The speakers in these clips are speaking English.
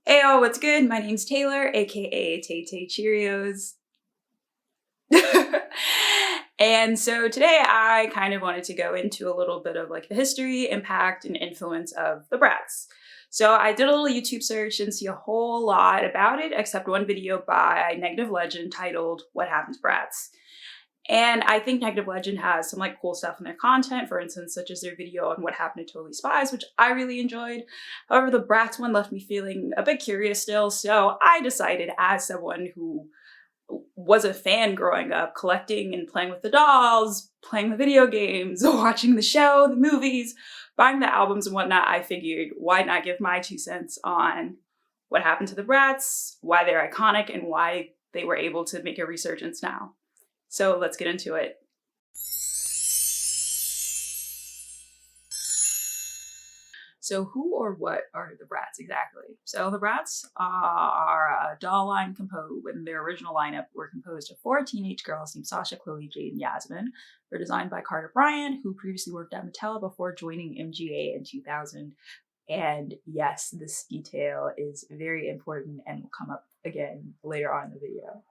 Heyo, what's good? My name's Taylor, aka Tay Tay Cheerios. And so today I kind of wanted to go into a little bit of like the history, impact, and influence of the Bratz. So I did a little YouTube search and see a whole lot about it, except one video by Negative Legend titled What Happened to Bratz. And I think Negative Legend has some like cool stuff in their content, for instance, such as their video on what happened to Totally Spies, which I really enjoyed. However, the Bratz one left me feeling a bit curious still, so I decided, as someone who was a fan growing up, collecting and playing with the dolls, playing the video games, watching the show, the movies, buying the albums and whatnot, I figured why not give my 2 cents on what happened to the Bratz, why they're iconic, and why they were able to make a resurgence now. So let's get into it. So who or what are the Bratz exactly? So the Bratz are a doll line composed, when their original lineup were composed of 4 teenage girls named Sasha, Chloe, Jade, and Yasmin. They're designed by Carter Bryant, who previously worked at Mattel before joining MGA in 2000. And yes, this detail is very important and will come up again later on in the video.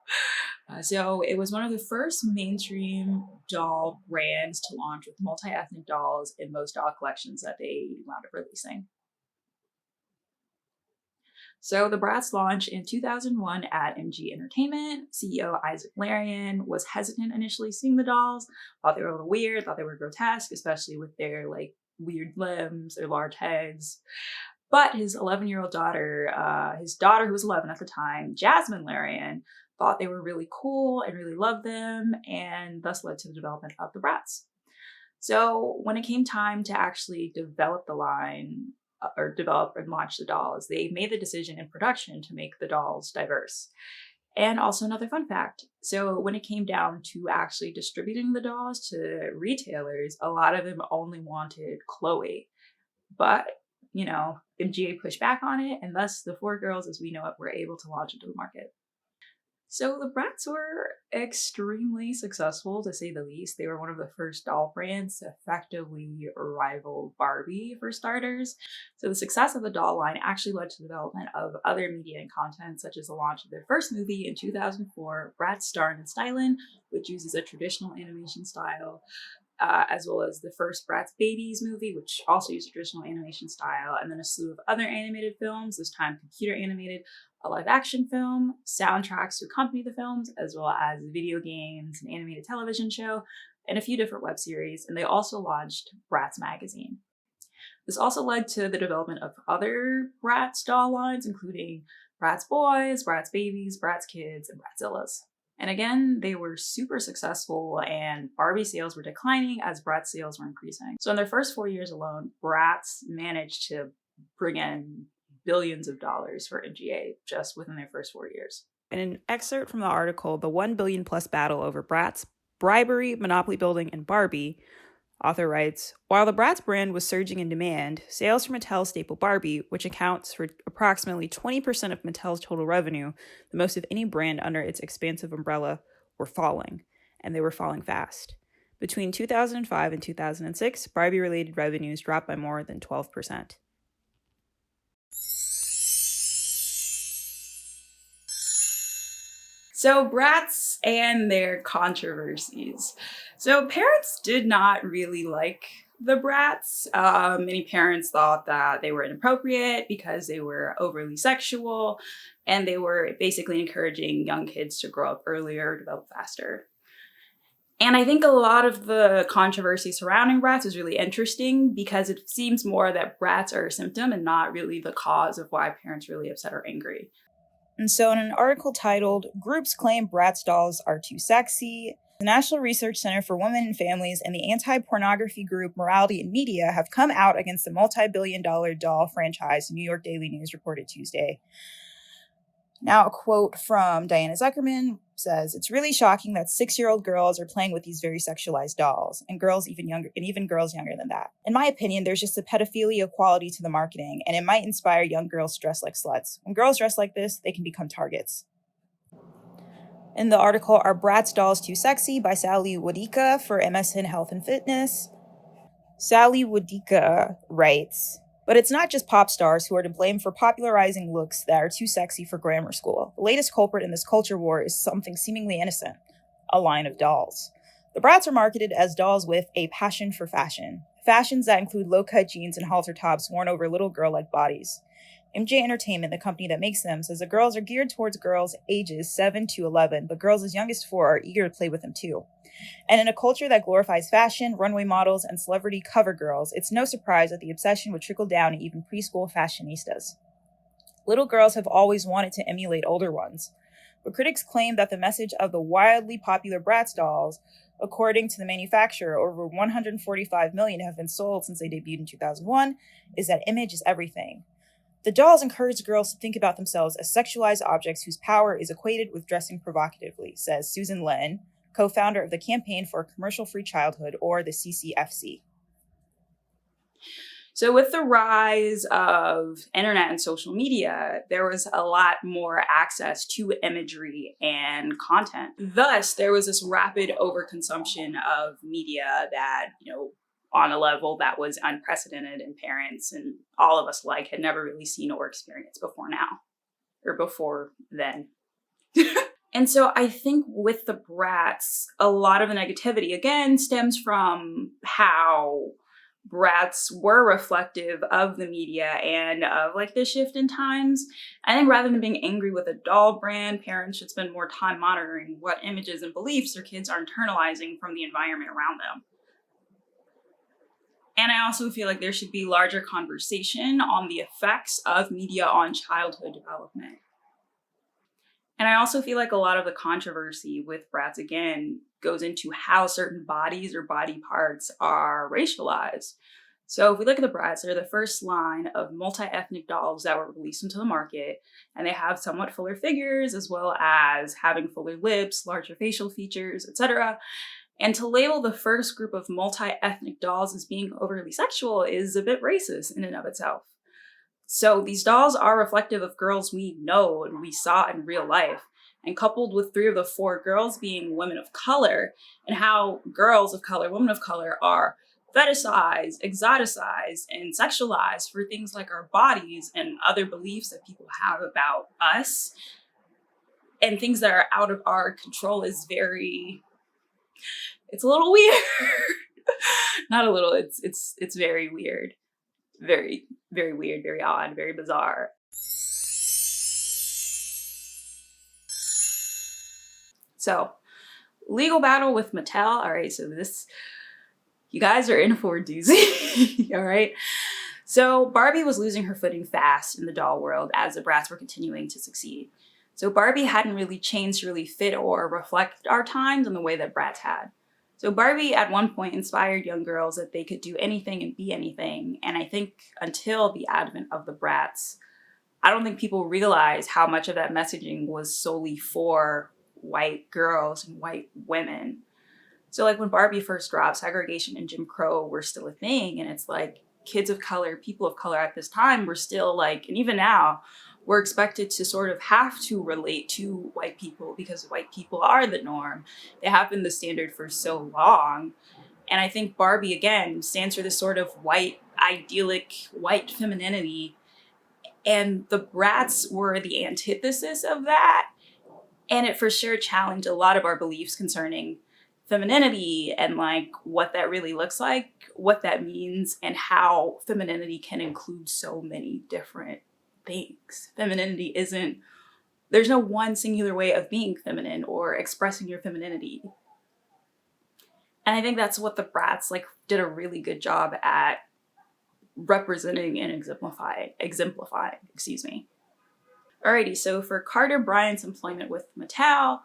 So it was one of the first mainstream doll brands to launch with multi-ethnic dolls in most doll collections that they wound up releasing. So the Bratz launched in 2001 at MG Entertainment. CEO Isaac Larian was hesitant initially seeing the dolls, thought they were a little weird, thought they were grotesque, especially with their like weird limbs, their large heads. But his 11-year-old daughter, his daughter who was 11 at the time, Jasmine Larian, thought they were really cool and really loved them, and thus led to the development of the Bratz. So when it came time to actually develop the line, or develop and launch the dolls, they made the decision in production to make the dolls diverse. And also another fun fact, so when it came down to actually distributing the dolls to retailers, a lot of them only wanted Chloe. But, you know, MGA pushed back on it, and thus the 4 girls as we know it were able to launch into the market. So the Bratz were extremely successful, to say the least. They were one of the first doll brands to effectively rival Barbie, for starters. So the success of the doll line actually led to the development of other media and content, such as the launch of their first movie in 2004, Bratz Starrin' and Stylin', which uses a traditional animation style, as well as the first Bratz Babies movie, which also used a traditional animation style, and then a slew of other animated films, this time computer animated, a live action film, soundtracks to accompany the films, as well as video games, an animated television show, and a few different web series, and they also launched Bratz magazine. This also led to the development of other Bratz doll lines, including Bratz Boys, Bratz Babies, Bratz Kids, and Bratzillas. And again, they were super successful, and Barbie sales were declining as Bratz sales were increasing. So in their first 4 years alone, Bratz managed to bring in billions of dollars for MGA just within their first 4 years. In an excerpt from the article, The 1 Billion Plus Battle Over Bratz, Bribery, Monopoly Building, and Barbie, author writes, while the Bratz brand was surging in demand, sales for Mattel's staple Barbie, which accounts for approximately 20% of Mattel's total revenue, the most of any brand under its expansive umbrella, were falling, and they were falling fast. Between 2005 and 2006, Barbie-related revenues dropped by more than 12%. So Bratz and their controversies. So parents did not really like the Bratz. Many parents thought that they were inappropriate because they were overly sexual, and they were basically encouraging young kids to grow up earlier, develop faster. And I think a lot of the controversy surrounding Bratz is really interesting because it seems more that Bratz are a symptom and not really the cause of why parents are really upset or angry. And so in an article titled, Groups Claim Bratz Dolls Are Too Sexy, the National Research Center for Women and Families and the anti-pornography group Morality in Media have come out against the multi-billion-dollar doll franchise, New York Daily News reported Tuesday. Now, a quote from Diana Zuckerman says, "It's really shocking that 6-year-old girls are playing with these very sexualized dolls, and girls even younger, and even girls younger than that. In my opinion, there's just a pedophilia quality to the marketing, and it might inspire young girls to dress like sluts. When girls dress like this, they can become targets." In the article, Are Bratz Dolls Too Sexy? By Sally Wadika for MSN Health and Fitness. Sally Wadika writes, But it's not just pop stars who are to blame for popularizing looks that are too sexy for grammar school. The latest culprit in this culture war is something seemingly innocent: a line of dolls. The Bratz are marketed as dolls with a passion for fashion. Fashions that include low-cut jeans and halter tops worn over little girl-like bodies. MJ Entertainment, the company that makes them, says the girls are geared towards girls ages 7 to 11, but girls as young as 4 are eager to play with them too. And in a culture that glorifies fashion, runway models, and celebrity cover girls, it's no surprise that the obsession would trickle down to even preschool fashionistas. Little girls have always wanted to emulate older ones, but critics claim that the message of the wildly popular Bratz dolls, according to the manufacturer, over 145 million have been sold since they debuted in 2001, is that image is everything. The dolls encourage girls to think about themselves as sexualized objects whose power is equated with dressing provocatively, says Susan Len, co-founder of the Campaign for a Commercial-Free Childhood, or the CCFC. So with the rise of internet and social media, there was a lot more access to imagery and content. Thus, there was this rapid overconsumption of media that, on a level that was unprecedented, and parents and all of us alike had never really seen or experienced before now, or before then. And so I think with the Bratz, a lot of the negativity, again, stems from how Bratz were reflective of the media and of the shift in times. I think rather than being angry with a doll brand, parents should spend more time monitoring what images and beliefs their kids are internalizing from the environment around them. And I also feel like there should be larger conversation on the effects of media on childhood development. And I also feel like a lot of the controversy with Bratz, again, goes into how certain bodies or body parts are racialized. So if we look at the Bratz, they're the first line of multi-ethnic dolls that were released into the market, and they have somewhat fuller figures, as well as having fuller lips, larger facial features, etc. And to label the first group of multi-ethnic dolls as being overly sexual is a bit racist in and of itself. So these dolls are reflective of girls we know and we saw in real life, and coupled with 3 of the 4 girls being women of color, and how girls of color, women of color, are fetishized, exoticized, and sexualized for things like our bodies and other beliefs that people have about us, and things that are out of our control is it's a little weird. Not a little, it's very weird. Very, very weird, very odd, very bizarre. So, legal battle with Mattel. All right, so you guys are in for a doozy. All right. So Barbie was losing her footing fast in the doll world as the Bratz were continuing to succeed. So Barbie hadn't really changed to really fit or reflect our times in the way that Bratz had. So Barbie at one point inspired young girls that they could do anything and be anything. And I think until the advent of the Bratz, I don't think people realized how much of that messaging was solely for white girls and white women. So when Barbie first dropped, segregation and Jim Crow were still a thing. And it's kids of color, people of color at this time were still and even now, we're expected to sort of have to relate to white people because white people are the norm. They have been the standard for so long. And I think Barbie, again, stands for this sort of white, idyllic, white femininity. And the Bratz were the antithesis of that. And it for sure challenged a lot of our beliefs concerning femininity and what that really looks like, what that means, and how femininity can include so many different things. Femininity there's no one singular way of being feminine or expressing your femininity. And I think that's what the Bratz did a really good job at representing and exemplifying. Alrighty, so for Carter Bryant's employment with Mattel,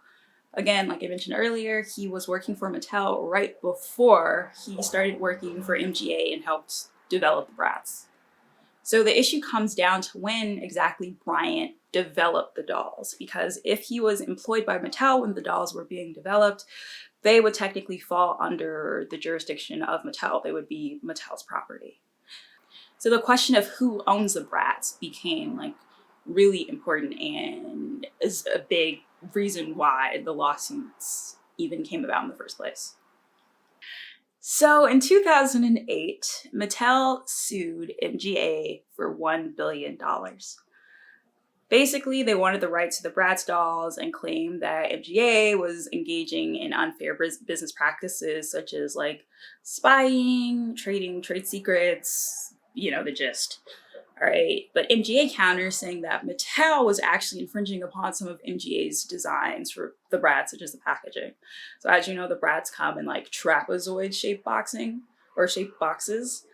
again, like I mentioned earlier, he was working for Mattel right before he started working for MGA and helped develop the Bratz. So the issue comes down to when exactly Bryant developed the dolls, because if he was employed by Mattel when the dolls were being developed, they would technically fall under the jurisdiction of Mattel. They would be Mattel's property. So the question of who owns the Bratz became really important and is a big reason why the lawsuits even came about in the first place. So in 2008, Mattel sued MGA for $1 billion. Basically, they wanted the rights to the Bratz dolls and claimed that MGA was engaging in unfair business practices such as like spying, trading trade secrets, the gist. All right, but MGA counters saying that Mattel was actually infringing upon some of MGA's designs for the Bratz, such as the packaging. So as you know, the Bratz come in like trapezoid-shaped shaped boxes,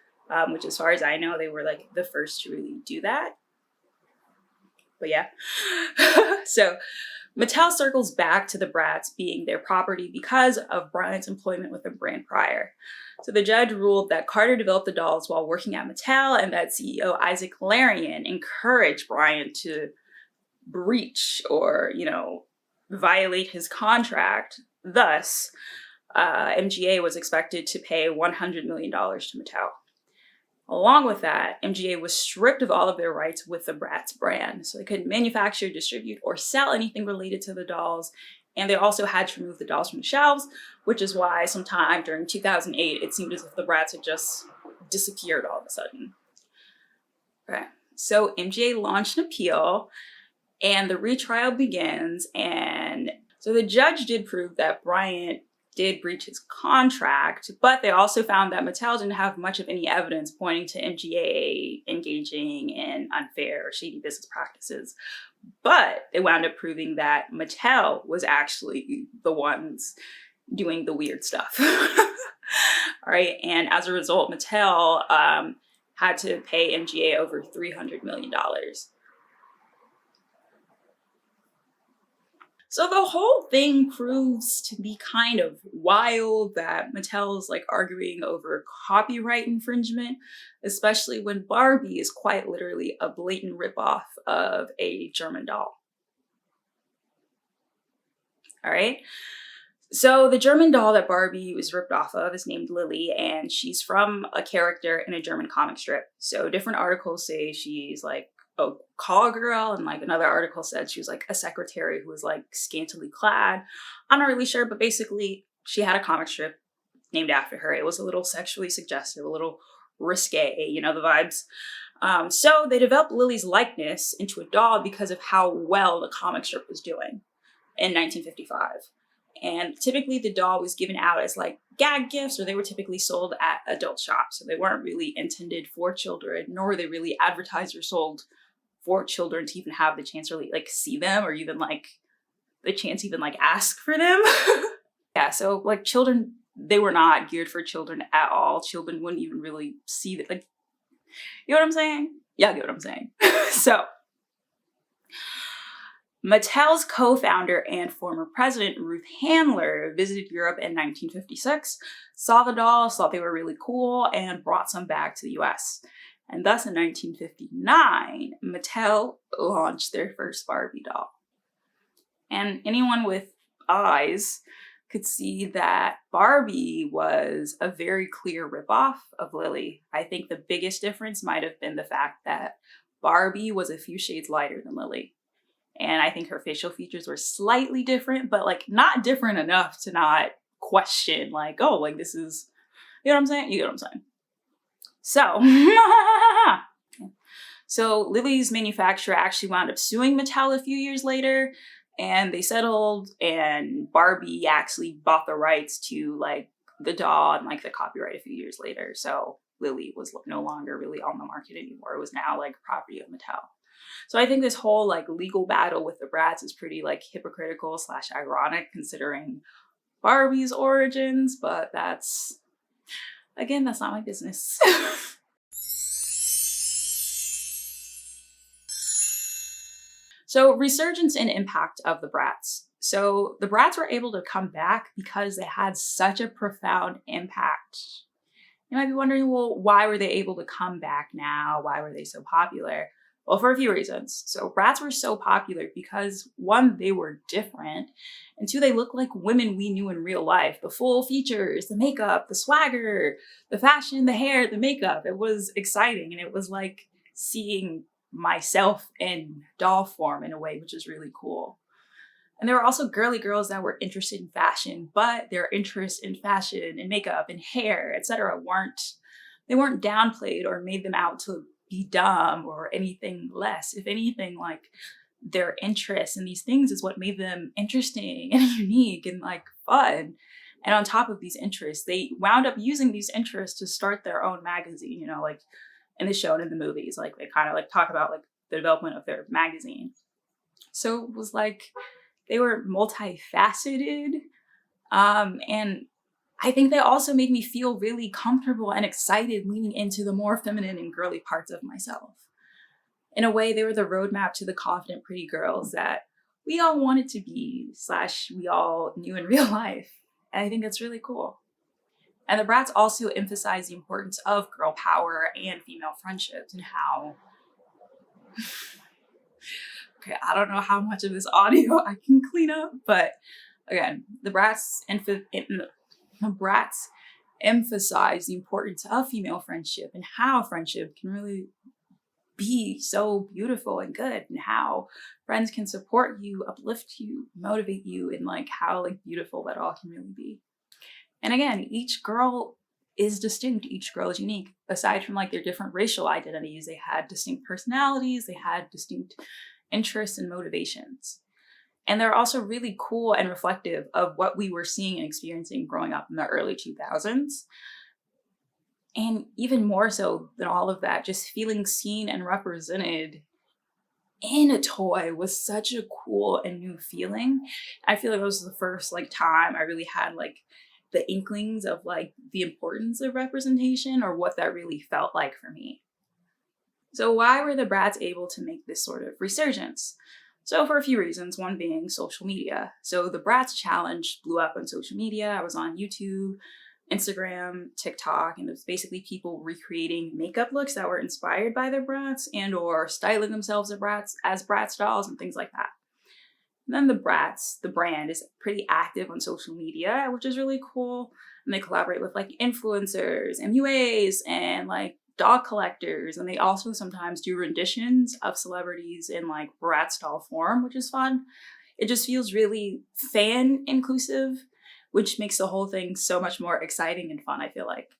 which as far as I know, they were like the first to really do that. But yeah, so Mattel circles back to the Bratz being their property because of Bryant's employment with the brand prior. So the judge ruled that Carter developed the dolls while working at Mattel and that CEO Isaac Larian encouraged Bryant to breach or, violate his contract. Thus, MGA was expected to pay $100 million to Mattel. Along with that, MGA was stripped of all of their rights with the Bratz brand. So they couldn't manufacture, distribute, or sell anything related to the dolls. And they also had to remove the dolls from the shelves, which is why sometime during 2008, it seemed as if the Bratz had just disappeared all of a sudden. Okay, so MGA launched an appeal and the retrial begins. And so the judge did prove that Bryant did breach his contract, but they also found that Mattel didn't have much of any evidence pointing to MGA engaging in unfair or shady business practices. But they wound up proving that Mattel was actually the ones doing the weird stuff. All right, and as a result, Mattel had to pay MGA over $300 million. So the whole thing proves to be kind of wild that Mattel's like arguing over copyright infringement, especially when Barbie is quite literally a blatant ripoff of a German doll. All right. So the German doll that Barbie was ripped off of is named Lily, and she's from a character in a German comic strip. So different articles say she's like a call girl, and like another article said she was like a secretary who was like scantily clad. I'm not really sure, but basically she had a comic strip named after her. It was a little sexually suggestive, a little risque, the vibes. So they developed Lily's likeness into a doll because of how well the comic strip was doing in 1955. And typically the doll was given out as like gag gifts, or they were typically sold at adult shops. So they weren't really intended for children, nor were they really advertised or sold for children to even have the chance to really like see them, or even like the chance to even like ask for them. Yeah, so like children, they were not geared for children at all. Children wouldn't even really see that. Like, you know what I'm saying? Yeah, I get what I'm saying. So Mattel's co-founder and former president, Ruth Handler, visited Europe in 1956, saw the dolls, thought they were really cool, and brought some back to the US. And thus in 1959, Mattel launched their first Barbie doll. And anyone with eyes could see that Barbie was a very clear ripoff of Lily. I think the biggest difference might have been the fact that Barbie was a few shades lighter than Lily. And I think her facial features were slightly different, but like not different enough to not question like, oh, like this is, you know what I'm saying? You get what I'm saying? So Lily's manufacturer actually wound up suing Mattel a few years later, and they settled, and Barbie actually bought the rights to like the doll and like the copyright a few years later. So Lily was no longer really on the market anymore. It was now like property of Mattel. So I think this whole like legal battle with the Bratz is pretty like hypocritical / ironic considering Barbie's origins, but that's not my business. So resurgence and impact of the Bratz. So the Bratz were able to come back because they had such a profound impact. You might be wondering, well, why were they able to come back now? Why were they so popular? Well, for a few reasons. So Bratz were so popular because one, they were different, and two, they looked like women we knew in real life. The full features, the makeup, the swagger, the fashion, the hair, the makeup. It was exciting, and it was like seeing myself in doll form in a way, which is really cool. And there were also girly girls that were interested in fashion, but their interest in fashion and makeup and hair, etc., weren't downplayed or made them out to be dumb or anything less. If anything, like, their interest in these things is what made them interesting and unique and like fun. And on top of these interests, they wound up using these interests to start their own magazine, you know, like in the show and in the movies, like they kind of like talk about like the development of their magazine. So it was like they were multifaceted. And I think they also made me feel really comfortable and excited leaning into the more feminine and girly parts of myself. In a way, they were the roadmap to the confident, pretty girls that we all wanted to be, / we all knew in real life. And I think that's really cool. And the Bratz also emphasized the importance of girl power and female friendships and how... Okay, I don't know how much of this audio I can clean up, but again, the Bratz emphasize the importance of female friendship and how friendship can really be so beautiful and good, and how friends can support you, uplift you, motivate you, and like how like beautiful that all can really be. And again, each girl is distinct, each girl is unique. Aside from like their different racial identities, they had distinct personalities, they had distinct interests and motivations. And they're also really cool and reflective of what we were seeing and experiencing growing up in the early 2000s. And even more so than all of that, just feeling seen and represented in a toy was such a cool and new feeling. I feel like it was the first like time I really had like the inklings of like the importance of representation, or what that really felt like for me. So why were the Bratz able to make this sort of resurgence? So for a few reasons, one being social media. So the Bratz challenge blew up on social media. I was on YouTube, Instagram, TikTok, and it was basically people recreating makeup looks that were inspired by their Bratz and or styling themselves as Bratz dolls and things like that. And then the Bratz, the brand, is pretty active on social media, which is really cool. And they collaborate with like influencers, MUAs, and like dog collectors. And they also sometimes do renditions of celebrities in like Bratz doll form, which is fun. It just feels really fan inclusive, which makes the whole thing so much more exciting and fun, I feel like.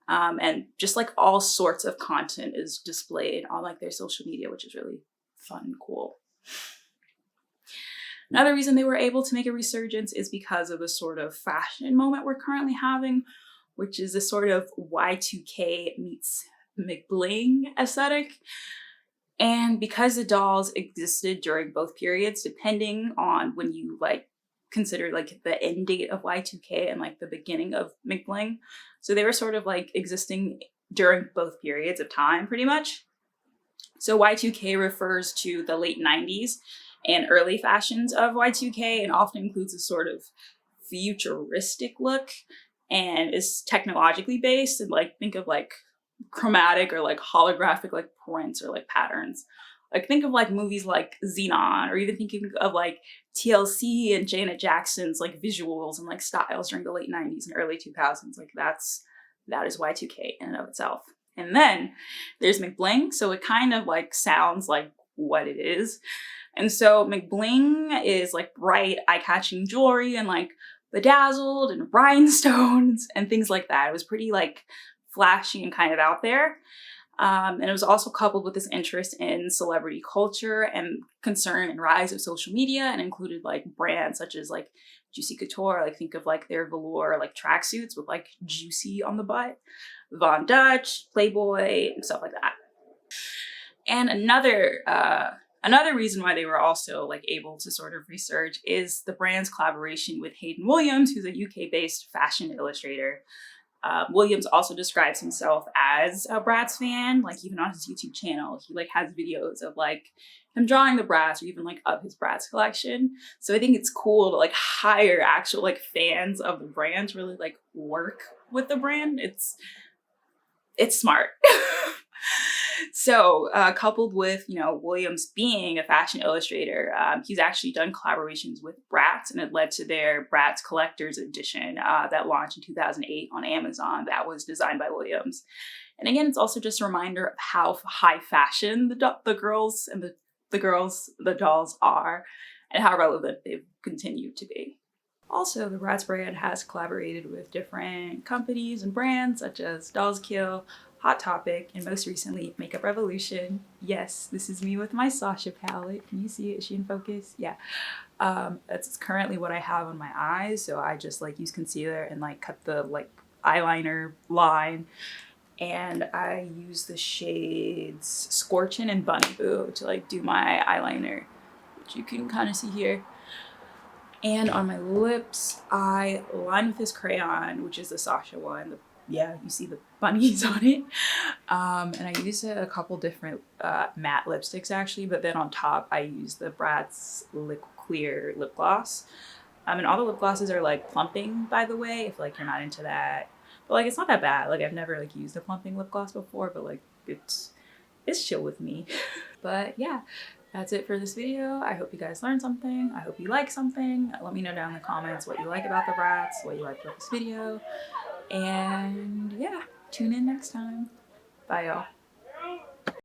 And just like all sorts of content is displayed on like their social media, which is really fun and cool. Another reason they were able to make a resurgence is because of the sort of fashion moment we're currently having, which is a sort of Y2K meets McBling aesthetic. And because the dolls existed during both periods, depending on when you like consider like the end date of Y2K and like the beginning of McBling. So they were sort of like existing during both periods of time pretty much. So Y2K refers to the late 90s and early fashions of Y2K, and often includes a sort of futuristic look and is technologically based, and like think of like chromatic or like holographic like prints or like patterns. Like think of like movies like Xenon, or even thinking of like TLC and Janet Jackson's like visuals and like styles during the late 90s and early 2000s. Like that is Y2K in and of itself. And then there's McBling, so it kind of like sounds like what it is. And so McBling is like bright, eye-catching jewelry and like bedazzled and rhinestones and things like that. It was pretty like flashy and kind of out there. And it was also coupled with this interest in celebrity culture and concern and rise of social media, and included like brands such as like Juicy Couture, like think of like their velour like tracksuits with like juicy on the butt, Von Dutch, Playboy, and stuff like that. And another reason why they were also like able to sort of resurge is the brand's collaboration with Hayden Williams, who's a UK-based fashion illustrator. Williams also describes himself as a Bratz fan, like even on his YouTube channel, he like has videos of like him drawing the Bratz or even like of his Bratz collection. So I think it's cool to like hire actual like fans of the brand to really like work with the brand. It's smart. So coupled with, you know, Williams being a fashion illustrator, he's actually done collaborations with Bratz, and it led to their Bratz Collector's Edition that launched in 2008 on Amazon that was designed by Williams. And again, it's also just a reminder of how high fashion the girls and the the dolls are, and how relevant they've continued to be. Also, the Bratz brand has collaborated with different companies and brands such as Dolls Kill, Hot Topic, and most recently Makeup Revolution. Yes, this is me with my Sasha palette. Can you see it? Is she in focus? Yeah. That's currently what I have on my eyes, so I just like use concealer and like cut the like eyeliner line, and I use the shades Scorchin' and Bunny Boo to like do my eyeliner, which you can kind of see here. And on my lips, I line with this crayon, which is the Sasha one. Yeah, you see the bunnies on it. And I use a couple different matte lipsticks actually, but then on top I use the Bratz Clear lip gloss. And all the lip glosses are like plumping, by the way, if like you're not into that. But like it's not that bad. Like I've never like used a plumping lip gloss before, but like it's chill with me. But yeah, that's it for this video. I hope you guys learned something. I hope you like something. Let me know down in the comments what you like about the Bratz, what you like about this video. And yeah, tune in next time. Bye y'all.